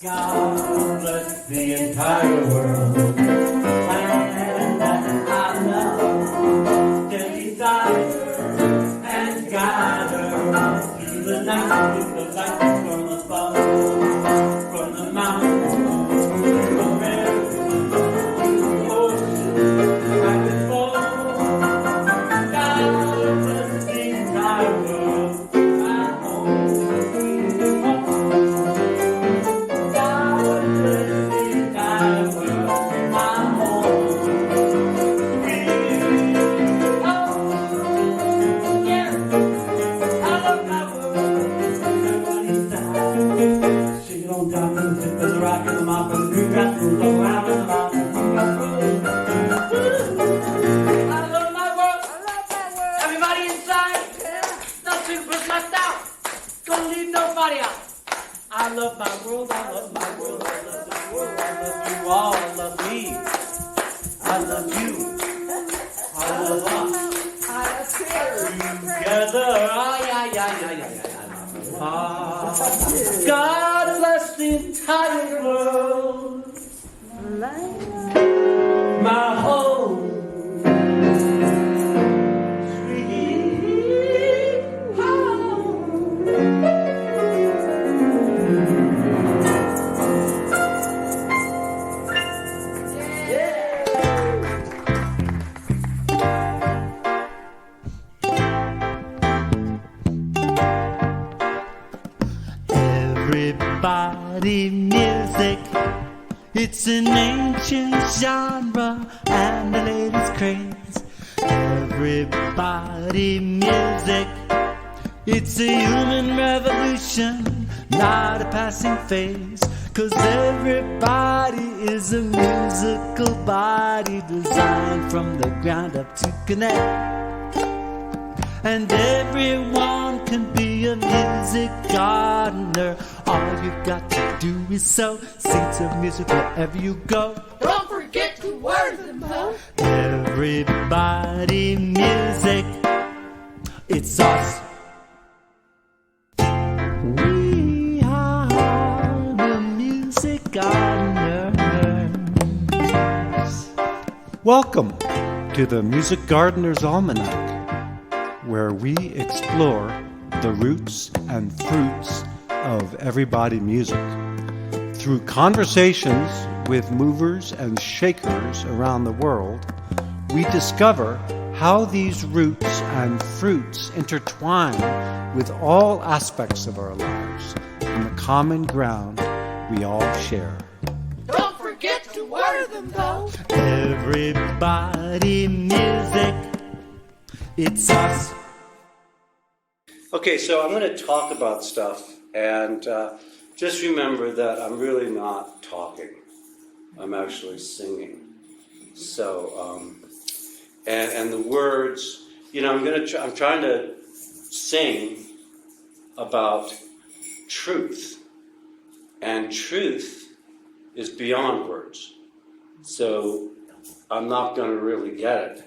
God bless the entire world. Land that I love, till desire and gather through the night with the light from above, from the mountains, from the rivers, the ocean, back and forth. God bless the entire world. My home is home. I love my world, I love my world, I love my world, I love you all, I love me, I love you, I love us, together, God bless the entire world, my home. Everybody music, it's an ancient genre and the latest craze. Everybody music, it's a human revolution, not a passing phase. 'Cause everybody is a musical body designed from the ground up to connect. And everyone can be a music gardener. All you've got to do is sow seeds of music wherever you go. Don't forget to water them, huh? Everybody music, it's us. We are the music gardeners. Welcome to the Music Gardener's Almanac, where we explore the roots and fruits of everybody music. Through conversations with movers and shakers around the world, we discover how these roots and fruits intertwine with all aspects of our lives and the common ground we all share. Don't forget to water them, though. Everybody music, it's us. Okay, so I'm going to talk about stuff, and just remember that I'm really not talking. I'm actually singing. So, and the words, you know, I'm trying to sing about truth, and truth is beyond words. So I'm not going to really get it.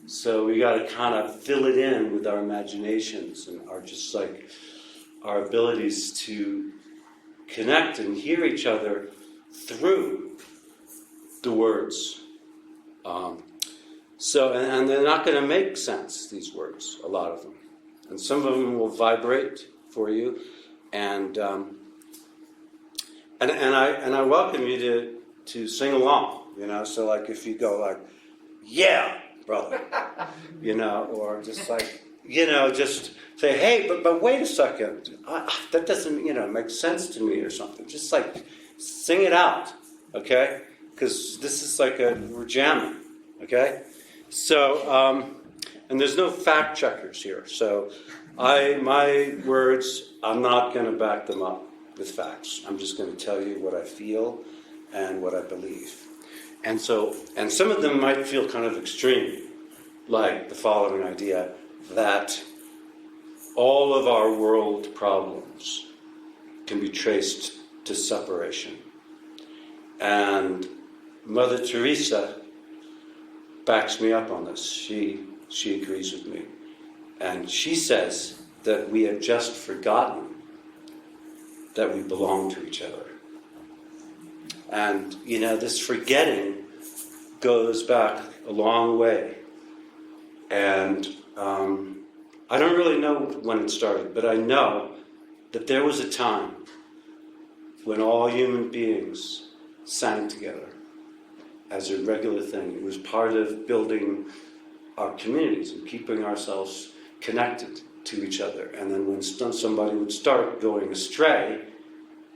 So we got to kind of fill it in with our imaginations and our abilities to connect and hear each other through the words. And they're not going to make sense, these words, a lot of them. And some of them will vibrate for you, and I welcome you to sing along. You know, so like if you go like, yeah, brother, you know, or just like, you know, just say, hey, but wait a second, that doesn't, you know, make sense to me or something. Just like sing it out, okay? Because this is like we're jamming, okay? So, and there's no fact checkers here. So my words, I'm not going to back them up with facts. I'm just going to tell you what I feel and what I believe. And some of them might feel kind of extreme, like the following idea that all of our world problems can be traced to separation. And Mother Teresa backs me up on this. She agrees with me. And she says that we have just forgotten that we belong to each other. And, this forgetting goes back a long way. And I don't really know when it started, but I know that there was a time when all human beings sang together as a regular thing. It was part of building our communities and keeping ourselves connected to each other. And then when somebody would start going astray,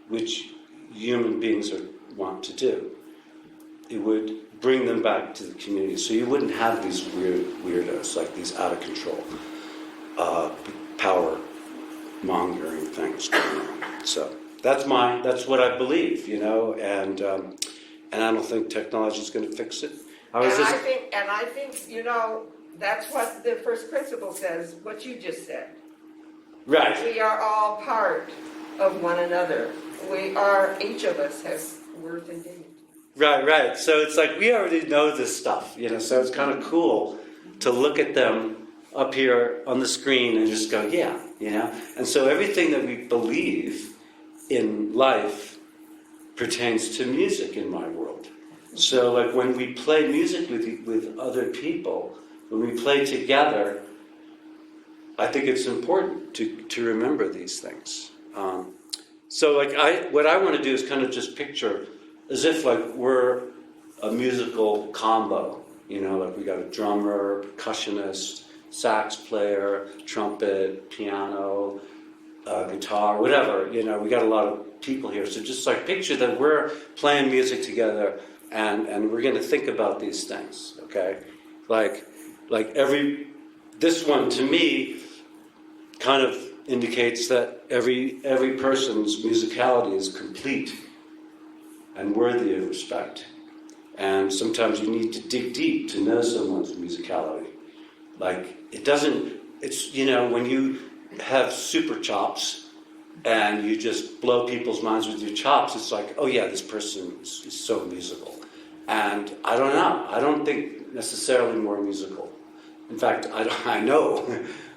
which human beings want to do, it would bring them back to the community. So you wouldn't have these weirdos, like these out of control, power mongering things going on. So that's what I believe, and I don't think technology is going to fix it. I think that's what the first principle says, what you just said. Right. We are all part of one another. Each of us has worth and dignity. Right. So it's like we already know this stuff, so it's kind of cool to look at them up here on the screen and just go, yeah, And so everything that we believe in life pertains to music in my world. So like when we play music with other people, when we play together, I think it's important to remember these things. So like what I want to do is kind of just picture as if like we're a musical combo, like we got a drummer, percussionist, sax player, trumpet, piano, guitar, whatever, we got a lot of people here. So just like picture that we're playing music together and we're going to think about these things, okay? Like this one to me kind of indicates that every person's musicality is complete and worthy of respect. And sometimes you need to dig deep to know someone's musicality. Like it's when you have super chops and you just blow people's minds with your chops, it's like, oh yeah, this person is so musical. And I don't know. I don't think necessarily more musical. In fact, I know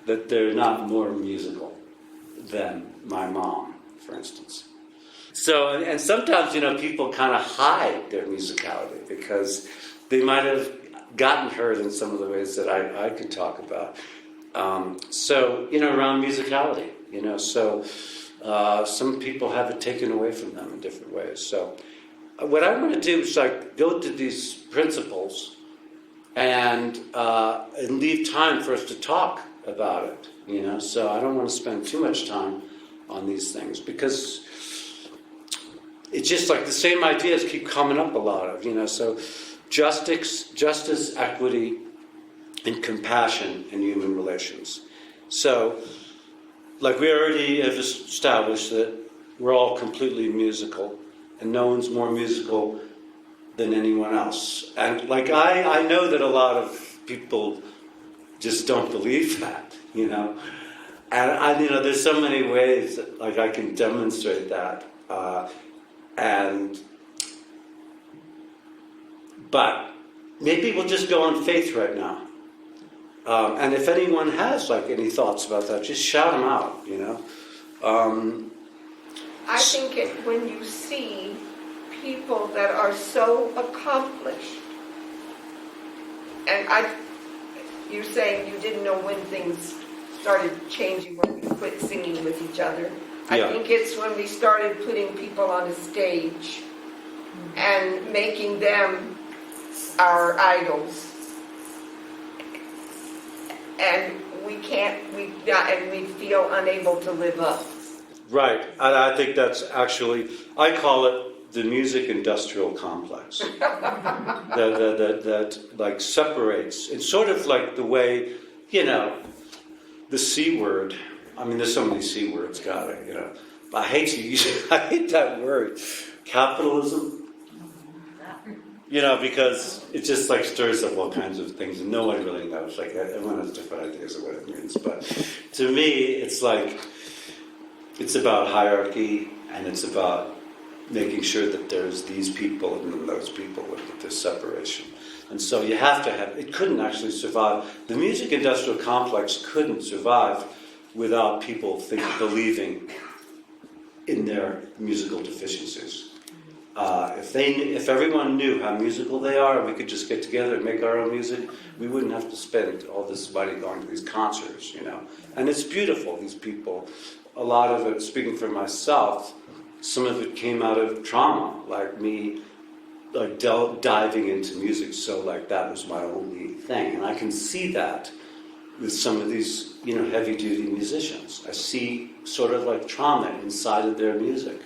that they're not more musical than my mom, for instance. So, and sometimes, people kind of hide their musicality because they might have gotten hurt in some of the ways that I could talk about. So, around musicality, so some people have it taken away from them in different ways. So what I want to do is like go to these principles and leave time for us to talk about it, So I don't want to spend too much time on these things because it's just like the same ideas keep coming up a lot of, so justice, equity, and compassion in human relations. So, like we already have established that we're all completely musical, and no one's more musical than anyone else. And like I know that a lot of people just don't believe that, And there's so many ways that, like I can demonstrate that. But maybe we'll just go on faith right now. And if anyone has like any thoughts about that, just shout them out, I think when you see people that are so accomplished, and you're saying you didn't know when things started changing when we quit singing with each other. Yeah. I think it's when we started putting people on a stage and making them our idols. And we feel unable to live up. Right, and I think that's actually, I call it the music industrial complex. that like separates. It's sort of like the way, the C word. I mean, there's so many C words, got it, But I hate that word, capitalism. Because it just like stirs up all kinds of things, and no one really knows. Like everyone has different ideas of what it means. But to me, it's like it's about hierarchy, and it's about making sure that there's these people and then those people, with this separation. And so you have to have. It couldn't actually survive. The music industrial complex couldn't survive without people believing in their musical deficiencies. if everyone knew how musical they are, and we could just get together and make our own music, we wouldn't have to spend all this money going to these concerts, you know. And it's beautiful, these people. A lot of it, speaking for myself, some of it came out of trauma, like me, like diving into music. So like that was my only thing, and I can see that with some of these, you know, heavy-duty musicians. I see sort of like trauma inside of their music.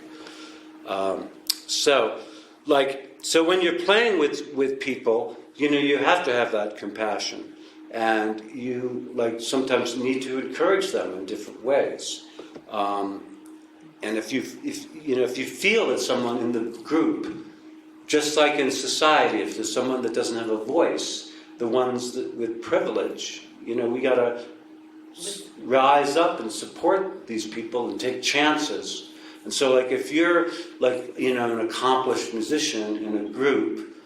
So when you're playing with people, you know, you have to have that compassion, and you like sometimes need to encourage them in different ways. And if you feel that someone in the group, just like in society, if there's someone that doesn't have a voice, the ones with privilege, you know, we gotta rise up and support these people and take chances. And so, like, if you're like, you know, an accomplished musician in a group,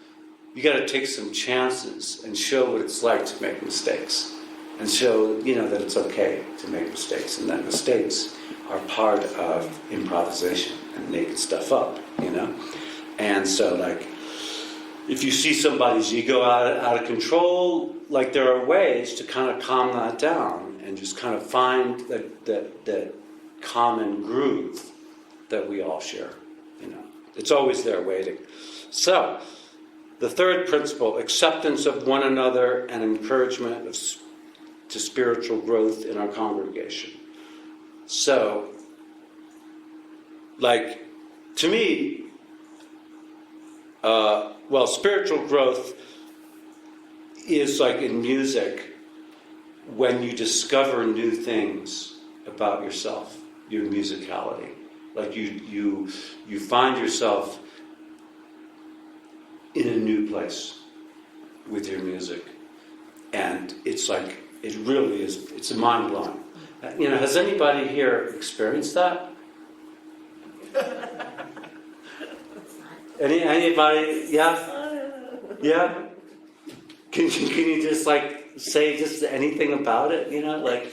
you got to take some chances and show what it's like to make mistakes, and show, you know, that it's okay to make mistakes, and that mistakes are part of improvisation and making stuff up, you know. And so, like, if you see somebody's ego out of control, like, there are ways to kind of calm that down and just kind of find that common groove that we all share, you know. It's always there waiting. So, the third principle, acceptance of one another and encouragement to spiritual growth in our congregation. So, like, to me, spiritual growth is like in music, when you discover new things about yourself, your musicality. Like you find yourself in a new place with your music, and it's like, it really is, it's mind-blowing. You know, has anybody here experienced that? Anybody? Yeah? Can you just like say just anything about it, you know, like...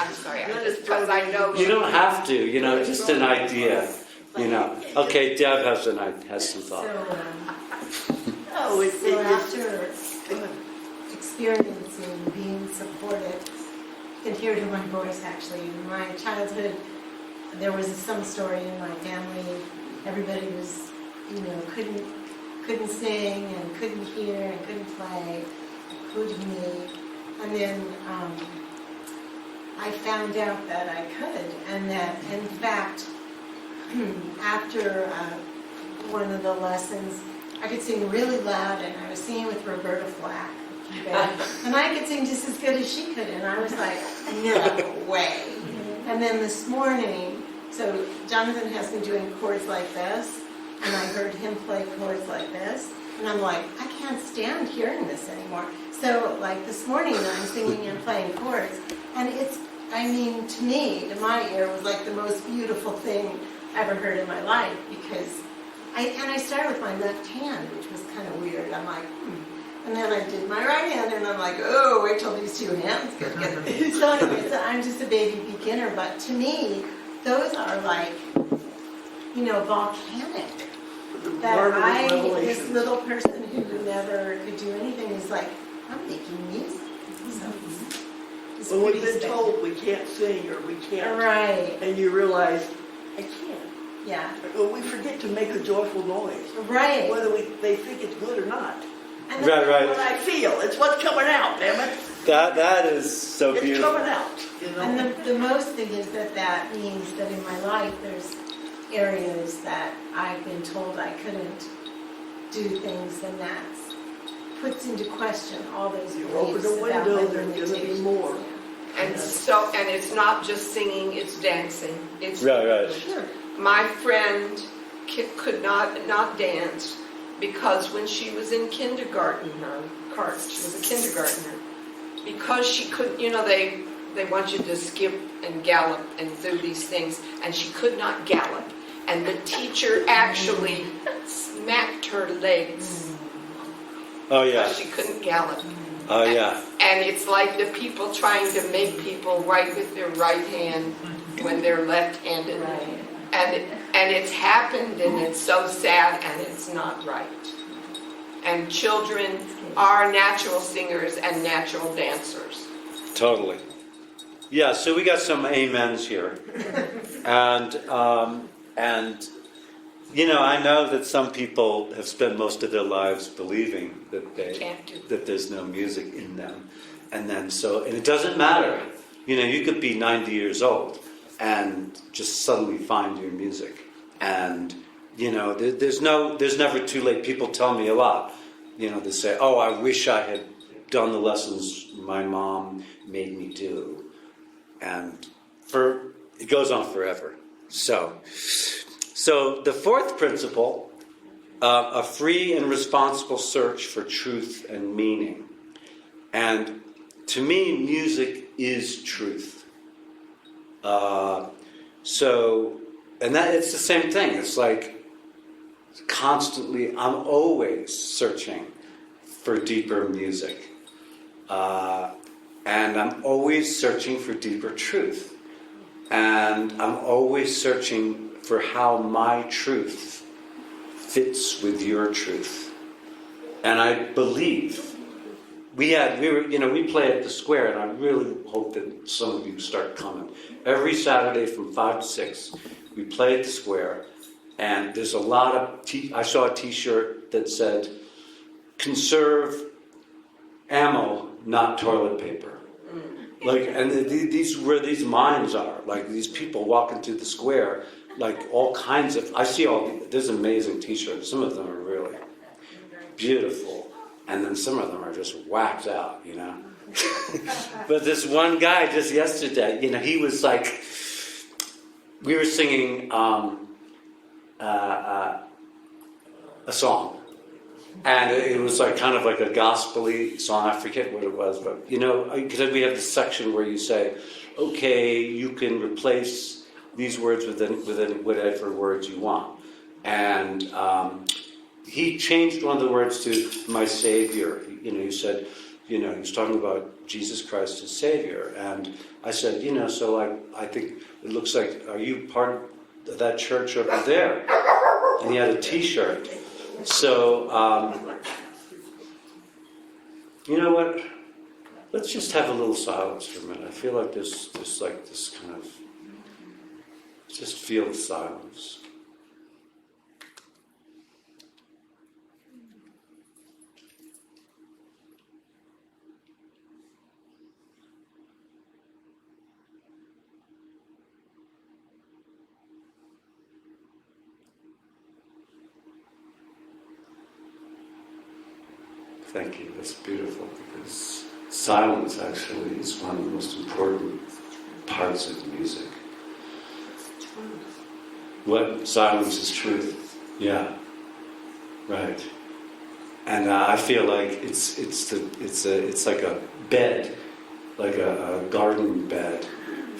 I'm sorry, because I know... You don't have to, you know, just an idea, you know. Okay, Deb has some thought. So after experiencing being supported, you can hear it in my voice actually. In my childhood, there was some story in my family. Everybody was, you know, couldn't sing and couldn't hear and couldn't play, including me. And then I found out that I could, and that in fact, after one of the lessons, I could sing really loud, and I was singing with Roberta Flack, and I could sing just as good as she could, and I was like, no way. And then this morning, so Jonathan has been doing chords like this, and I heard him play chords like this, and I'm like, I can't stand hearing this anymore. So like this morning, I'm singing and playing chords, and it's, I mean, to me, to my ear, was like the most beautiful thing I ever heard in my life, because I started with my left hand, which was kind of weird. I'm like, And then I did my right hand, and I'm like, oh, wait till these two hands get together. So anyway, so I'm just a baby beginner, but to me, those are like, you know, volcanic. That this little person who never could do anything is like, I'm making music. So, when we've been told we can't sing or we can't, right, and you realize, I can't. Yeah. Well, we forget to make a joyful noise. Right. Whether they think it's good or not. And Right. What I feel, it's what's coming out, damn it. That is so It's beautiful. coming out, you know. And the most thing is that means that in my life there's areas that I've been told I couldn't do things, and that puts into question all those You beliefs open the about window, my there's gonna be limitations. more. And so, and it's not just singing, it's dancing. It's Right. Sure. My friend could not dance because when she was in kindergarten, she was a kindergartner, because she couldn't, you know, they want you to skip and gallop and do these things, and she could not gallop. And the teacher actually smacked her legs Oh yeah. because she couldn't gallop. Oh yeah. And it's like the people trying to make people write with their right hand when they're left-handed. Right. And it's happened, and it's so sad, and it's not right. And children are natural singers and natural dancers. Totally. Yeah, so we got some amens here. And you know, I know that some people have spent most of their lives believing that that there's no music in them. And then and it doesn't matter. You know, you could be 90 years old and just suddenly find your music. And, you know, there's never too late. People tell me a lot. You know, they say, oh, I wish I had done the lessons my mom made me do. And it goes on forever. So the fourth principle, a free and responsible search for truth and meaning. And to me, music is truth. And that it's the same thing. It's like constantly, I'm always searching for deeper music. And I'm always searching for deeper truth. And I'm always searching for how my truth fits with your truth. And I believe we play at the Square, and I really hope that some of you start coming. Every Saturday from 5 to 6, we play at the Square, and there's a lot of, I saw a t-shirt that said, conserve ammo, not toilet paper. Like, and these where these minds are, like these people walking through the Square, like all kinds of, I see there's amazing t-shirts. Some of them are really beautiful, and then some of them are just whacked out, you know. But this one guy just yesterday, you know, he was like, we were singing a song. And it was like kind of like a gospel-y song. I forget what it was, but you know, because we have this section where you say, okay, you can replace these words with whatever words you want. And he changed one of the words to my Savior. You know, he said, you know, he was talking about Jesus Christ as Savior. And I said, you know, so I think it looks like, are you part of that church over there? And he had a t-shirt. So, you know what? Let's just have a little silence for a minute. I feel like there's like this kind of, just feel the silence. Thank you. That's beautiful, because silence actually is one of the most important parts of music. What silence is truth? Yeah, right. And I feel like it's like a bed, like a garden bed,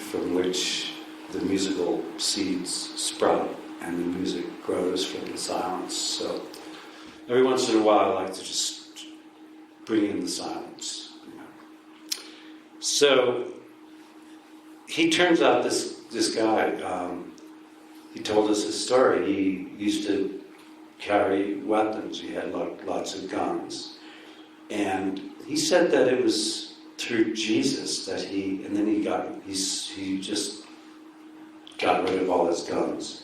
from which the musical seeds sprout and the music grows from the silence. So every once in a while, I like to just bring in the silence. You know. So he turns out this guy. He told us his story. He used to carry weapons. He had lots of guns, and he said that it was through Jesus that he just got rid of all his guns.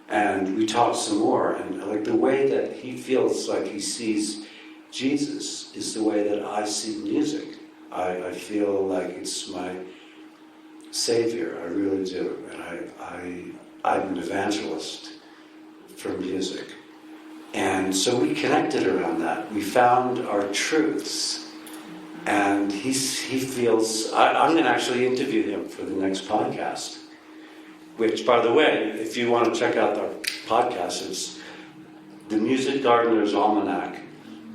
And we talked some more, and like the way that he feels like he sees Jesus is the way that I see music. I feel like it's my savior. I really do. And I'm an evangelist for music. And so we connected around that. We found our truths. And he feels, I'm going to actually interview him for the next podcast. Which, by the way, if you want to check out our podcast, it's The Music Gardener's Almanac,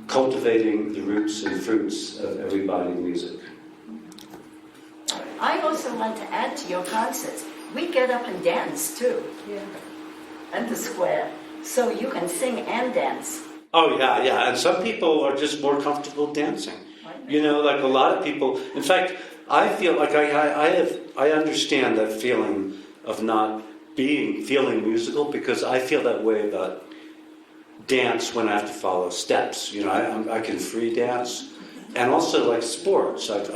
Cultivating the Roots and Fruits of Everybody Music. I also want to add to your concerts. We get up and dance too. Yeah. At the Square. So you can sing and dance. Oh, yeah. And some people are just more comfortable dancing. You know, like a lot of people. In fact, I feel like I understand that feeling of not feeling musical, because I feel that way about dance when I have to follow steps. You know, I can free dance, and also like sports. I've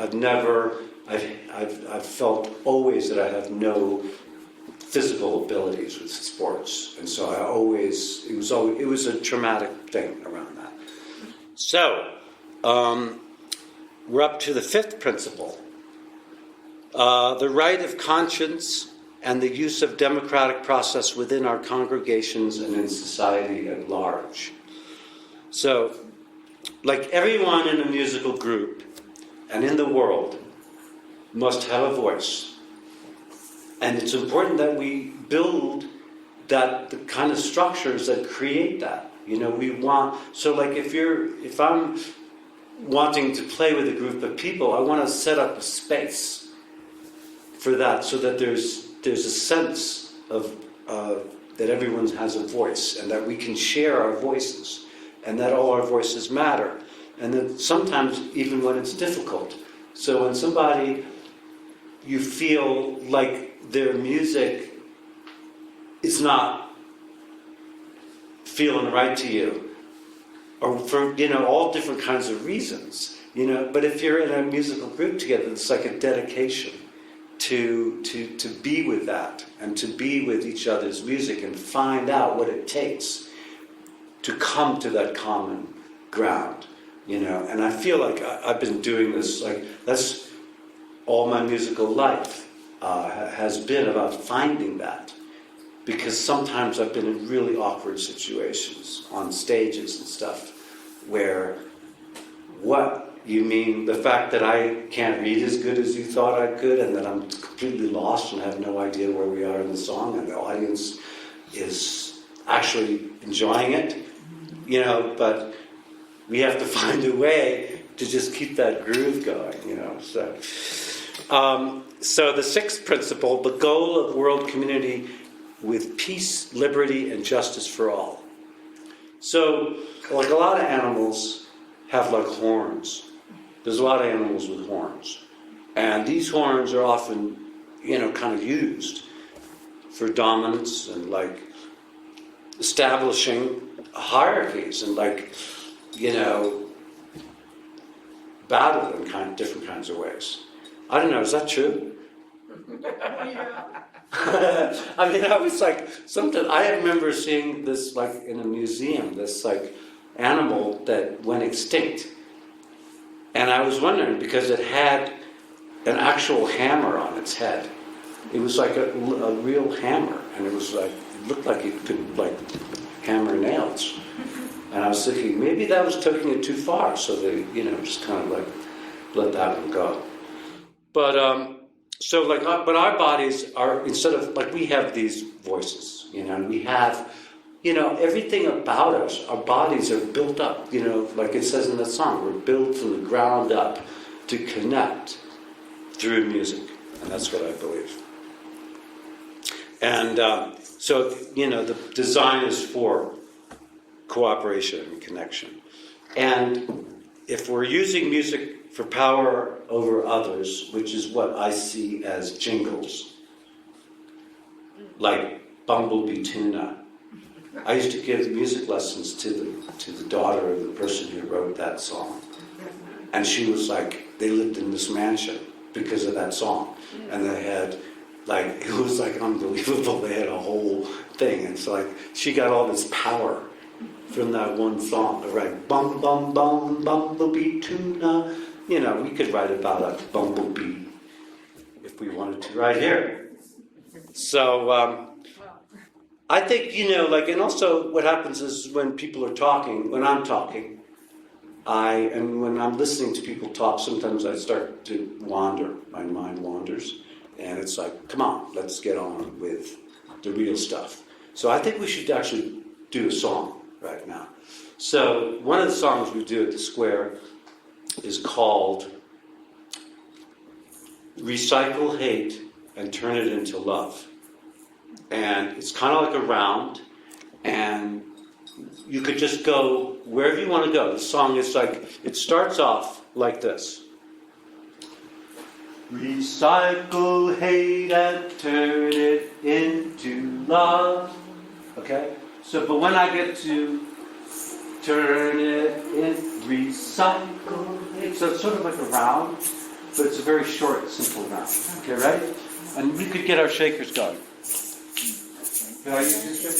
felt always that I have no physical abilities with sports, and so it was a traumatic thing around that. So we're up to the fifth principle, the right of conscience and the use of democratic process within our congregations and in society at large. So, like everyone in a musical group and in the world must have a voice. And it's important that we build the kind of structures that create that. You know, so like if I'm wanting to play with a group of people, I want to set up a space for that, so that there's a sense of that everyone has a voice, and that we can share our voices, and that all our voices matter, and that sometimes even when it's difficult. So when somebody, you feel like their music is not feeling right to you, or for all different kinds of reasons, but if you're in a musical group together, it's like a dedication to be with that, and to be with each other's music, and find out what it takes to come to that common ground, and I feel like I've been doing this, like that's all my musical life has been about finding that, because sometimes I've been in really awkward situations on stages and stuff where you mean the fact that I can't read as good as you thought I could, and that I'm completely lost and have no idea where we are in the song, and the audience is actually enjoying it, but we have to find a way to just keep that groove going, So the sixth principle, the goal of world community with peace, liberty, and justice for all. So, like a lot of animals have like horns. There's a lot of animals with horns. And these horns are often, kind of used for dominance and like establishing hierarchies and like, battle in different kinds of ways. I don't know, is that true? I mean, I was like, I remember seeing this like in a museum, this like animal that went extinct. And I was wondering, because it had an actual hammer on its head. It was like a real hammer, and it looked like it could like hammer nails. And I was thinking, maybe that was taking it too far, so they, just kind of like let that one go. But but our bodies are, instead of like, we have these voices, and we have, everything about us, our bodies are built up, like it says in that song, we're built from the ground up to connect through music, and that's what I believe. And so, the design is for cooperation and connection. And if we're using music for power over others, which is what I see as jingles, like Bumblebee Tuna. I used to give music lessons to the daughter of the person who wrote that song. And she was like, they lived in this mansion because of that song. And they had, like, it was like unbelievable. They had a whole thing. And it's like, she got all this power from that one song. Right? Bum, bum, bum, bumblebee tuna. We could write about a bumblebee if we wanted to right here. So, I think, and also what happens is when people are talking, when I'm talking, and when I'm listening to people talk, sometimes I start to wander. My mind wanders. And it's like, come on, let's get on with the real stuff. So I think we should actually do a song right now. So one of the songs we do at the Square is called Recycle Hate and Turn It Into Love. And it's kind of like a round, and you could just go wherever you want to go. The song is like, it starts off like this. Recycle hate and turn it into love. Okay? So, but when I get to turn it in, recycle hate. So it's sort of like a round, but it's a very short, simple round. Okay, right? And we could get our shakers going. Can I use this shaker?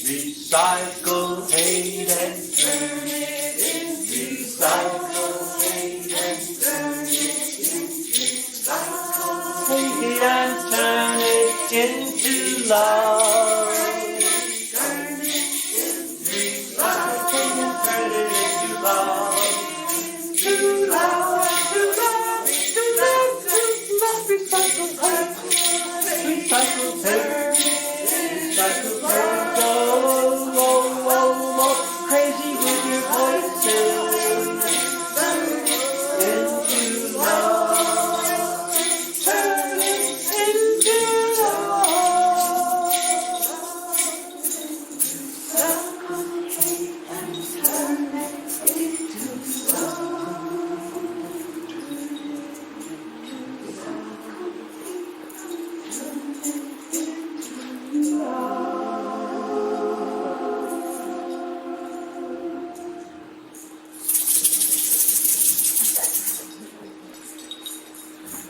Recycle hate and turn it in. Recycle hate and turn it into love. Hate and turn it into love. Turn it into love. Hate and turn it into love. To love, to love, to love, to love. Recycle hate. Recycle hate. Recycle hate. Crazy with your voices into love. Turn it into love. And turn it into love.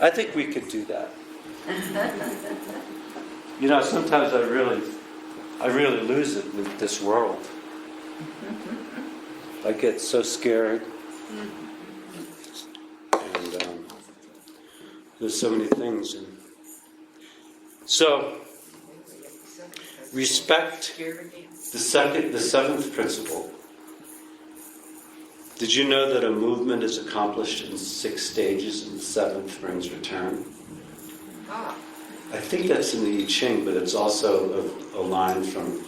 I think we could do that. You know, sometimes I really lose it with this world. I get so scared. And there's so many things. And so, respect the seventh principle. Did you know that a movement is accomplished in 6 stages and the 7th brings return? I think that's in the I Ching, but it's also a line from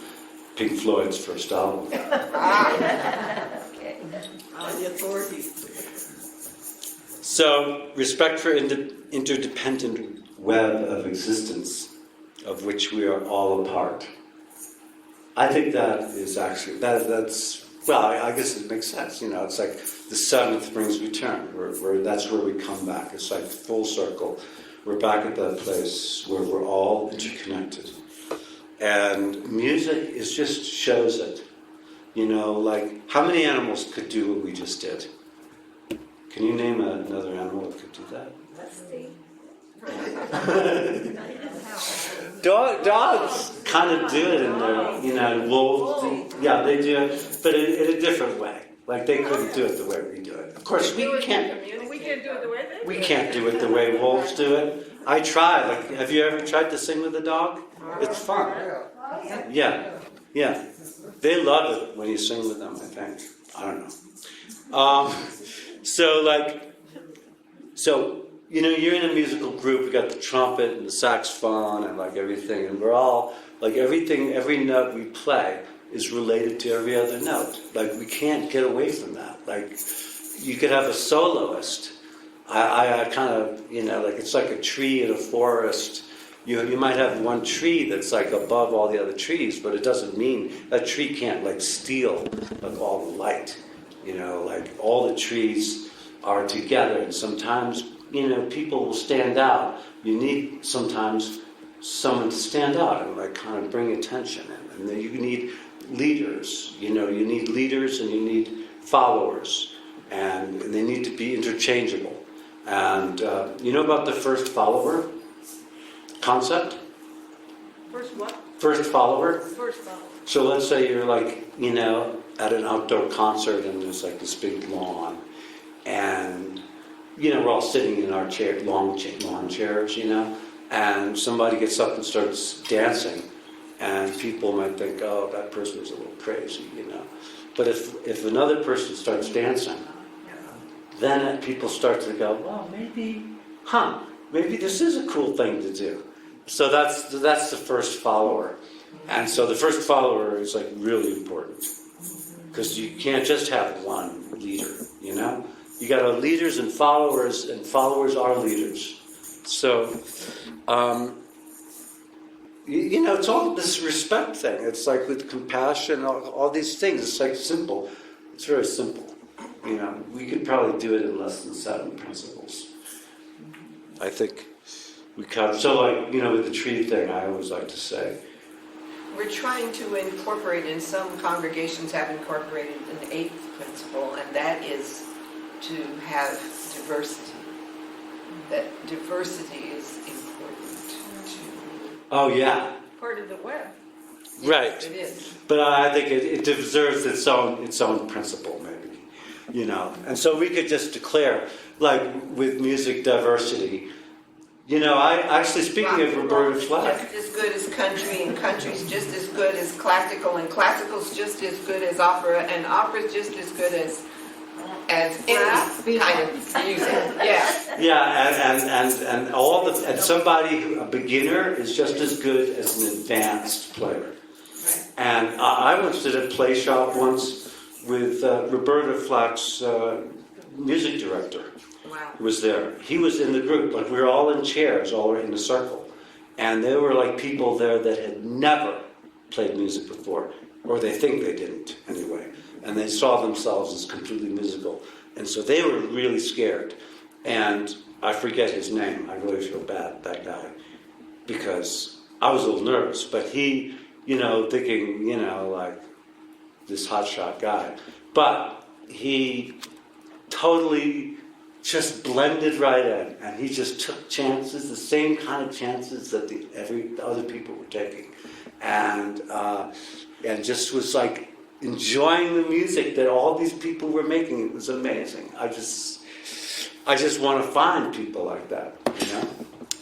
Pink Floyd's first album. The authority. So, respect for interdependent web of existence of which we are all a part. I think that is actually, that's well, I guess it makes sense. You know, it's like the 7th brings return. That's where we come back. It's like full circle. We're back at that place where we're all interconnected. And music just shows it. You know, like, how many animals could do what we just did? Can you name another animal that could do that? Dogs kind of do it in their, you know, wolves. Yeah, they do it, but in a different way. Like, they couldn't do it the way we do it. Of course, we can't. We can't do it the way they do. We can't do it the way wolves do it. I tried. Like, have you ever tried to sing with a dog? It's fun. Yeah. They love it when you sing with them, I think. I don't know. So, you know, you're in a musical group, you got the trumpet and the saxophone and like everything, and we're all, like everything, every note we play is related to every other note. Like, we can't get away from that. Like, you could have a soloist. I kind of, you know, like it's like a tree in a forest. You might have one tree that's like above all the other trees, but it doesn't mean that tree can't like steal like all the light. You know, like all the trees are together, and sometimes, you know, people will stand out. You need sometimes someone to stand out and like kind of bring attention in. And then you need leaders. You know, you need leaders and you need followers, and they need to be interchangeable. And you know about the first follower concept? First what? First follower. First follower. So let's say you're like, you know, at an outdoor concert and there's like this big lawn, and you know, we're all sitting in our lawn chairs, you know, and somebody gets up and starts dancing, and people might think, oh, that person is a little crazy, you know. But if another person starts dancing, then people start to go, well, maybe this is a cool thing to do. So that's the first follower. And so the first follower is like really important, because you can't just have one leader, you know. You got leaders and followers are leaders. So, you know, it's all this respect thing. It's like with compassion, all these things. It's like simple. It's very simple. you know, we could probably do it in less than 7 principles. I think we cover. So, like, you know, with the tree thing, I always like to say, We're trying to incorporate, and some congregations have incorporated an 8th principle, and that is to have diversity. That diversity is important to oh yeah, part of the web. right. It is. But I think it deserves its own principle, maybe, you know. And so we could just declare, like with music diversity, you know. I actually, speaking of Roberta Flack, just as good as country, and country's just as good as classical, and classical's just as good as opera, and opera's just as good as any kind of music. Yeah. yeah, and all the and somebody a beginner is just as good as an advanced player. And I once did a play shop once with Roberta Flack's music director. Wow. Was there. He was in the group. Like, we were all in chairs, all in a circle. And there were like people there that had never played music before, or they think they didn't anyway. And they saw themselves as completely musical. And so they were really scared. And I forget his name. I really feel bad, that guy, because I was a little nervous. But he, you know, thinking, you know, like this hotshot guy. But he totally just blended right in, and he just took chances, the same kind of chances that the other people were taking, and just was like enjoying the music that all these people were making. It was amazing. I just want to find people like that, you know.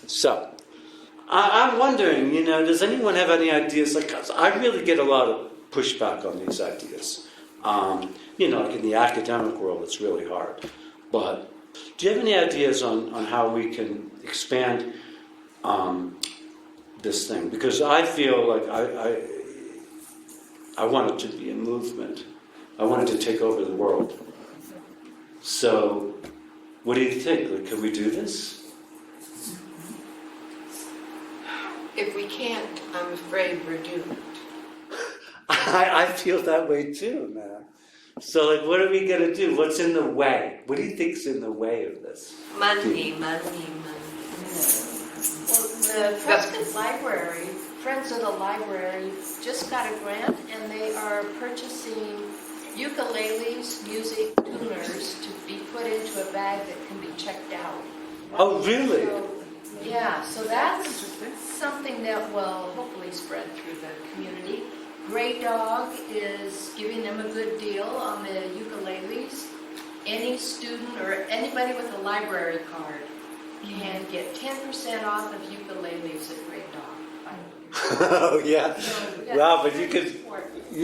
So I'm wondering, you know, does anyone have any ideas? Like, I really get a lot of pushback on these ideas. You know, like in the academic world, it's really hard, but do you have any ideas on how we can expand this thing? Because I feel like I want it to be a movement. I want it to take over the world. So, what do you think? Like, can we do this? If we can't, I'm afraid we're doomed. I feel that way too, man. So, like, what are we going to do? What's in the way? What do you think's in the way of this? Money. Well, the Prescott Library, Friends of the Library, just got a grant, and they are purchasing ukuleles, music tuners, to be put into a bag that can be checked out. Oh, really? So, yeah, so that's something that will hopefully spread through the community. Grey Dog is giving them a good deal on the ukuleles. Any student or anybody with a library card can get 10% off of ukuleles at Grey Dog. Oh, yeah. So, Wow, but you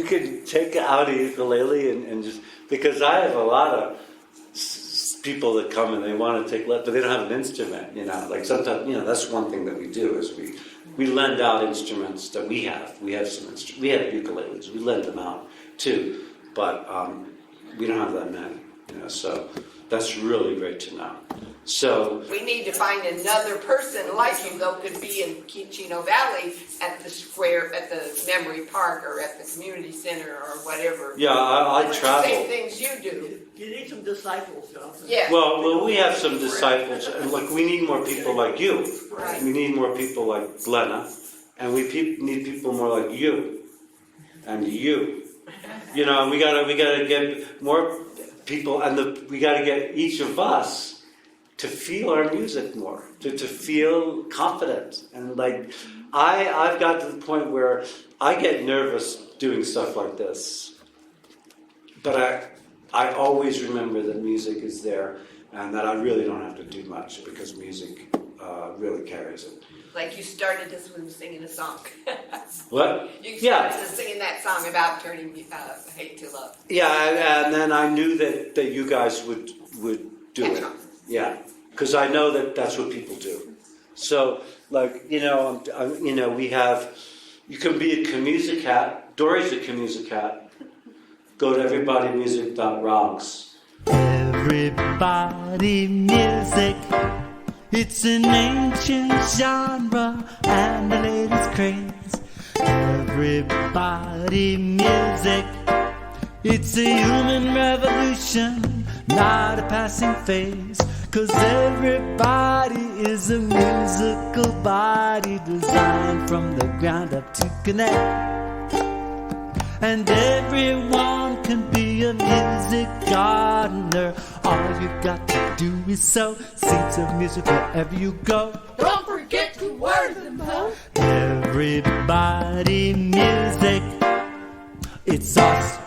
could take out a ukulele and just, because I have a lot of people that come and they want to take, but they don't have an instrument, you know. Like, sometimes, you know, that's one thing that we do is we lend out instruments that we have. We have some we have ukuleles. We lend them out too, but we don't have that many, you know. So that's really great to know. So We need to find another person like you, though, could be in Chino Valley at the square, at the Memory Park, or at the community center, or whatever. yeah, I Doing the travel. same things you do. You need some disciples, Jonathan. Yeah. Well, we have some disciples, and like we need more people like you. Right. We need more people like Glenna, and we need people more like you, and you. You know, and we gotta get more people, and we gotta get each of us to feel our music more, to feel confident, and like I've got to the point where I get nervous doing stuff like this, but I always remember that music is there, and that I really don't have to do much because music really carries it. Like you started this one singing a song. What? You Yeah. started singing that song about turning hate to love. Yeah, and then I knew that you guys would do Catch it. on. Yeah, because I know that that's what people do. So, like, you know, we have. You can be a Camusicat. Dory's a Camusicat. Go to everybodymusic.rocks. Everybody music, it's an ancient genre and the latest craze. Everybody music, it's a human revolution, not a passing phase. 'Cause everybody is a musical body designed from the ground up to connect. And everyone can be a music gardener. All you got to do is sow seeds of music wherever you go. Don't forget to water them, ho. Everybody music, it's us.